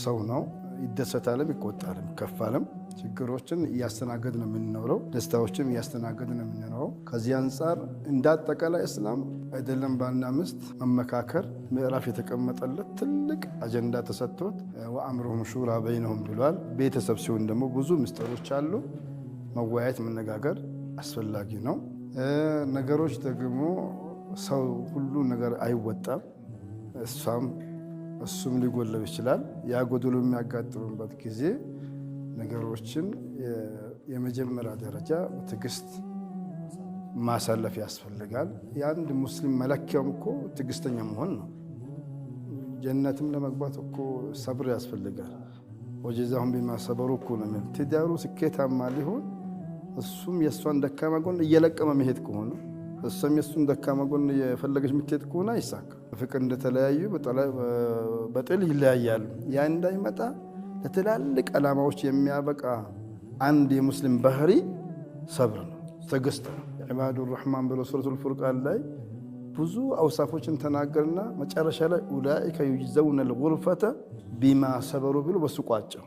ሰው ነው ይደሰታልም ይቆጣልም ከፋልም ችግሮችን እያስተናገድን ነው የምንኖረው ደስታዎችን እያስተናገድን ነው የምንኖረው ከዚህ አንፃር እንዳጠቃላይ እስላም አይደለም ባልና ሚስት መመካከር ምዕራፍ የተቀመጠለት ትልቅ አጀንዳ ተሰጥቶት ወአምሩሁም ሹራ በይነሁም ብሏል ቤተሰብ ሲሆን ደግሞ ብዙ ምስጢሮች አሉ መወያየት መነጋገር አስፈላጊ ነው ነገሮች ደግሞ ሰው ሁሉ ነገር አይወጣም እሱም ሊጎለው ይችላል ያ ጎደሎ የሚያጋጥምበት ጊዜ ነገሮችን የመጀመሪያ ደረጃ በትዕግስት ማሳለፍ ያስፈልጋል የአንድ ሙስሊም መለኪያውም እኮ ትዕግስተኛ መሆን ነው ጀነትም ለመግባት እኮ ሰብር ያስፈልጋል ወጀዛሁም ቢማ ሰበሩ እኮ ነው ትዳሩ ስኬታማ ሊሆን እሱም የእሷን ደካማ ጎን እየለቀመ መሄድ ከሆነ እሱም የእሱን ደካማ ጎን የፈለገች ምትሄድ ከሆነ አይሳካ ፍቅር እንደተለያዩ በጥል ይለያያሉ ያ እንዳይመጣ ለተላልቅ ዓላማዎች የሚያበቃ አንድ የሙስሊም ባህሪ ሰብር ነው ትዕግስት ነው ኢባዱ الرحمن በሱረቱል ፉርቃን ላይ ብዙ አውሳፎችን ተናገርና መጨረሻ ላይ ኡላኢከ ይጅዘውነ الغرفة بما صبروا ብሎ በሱ ቋጨው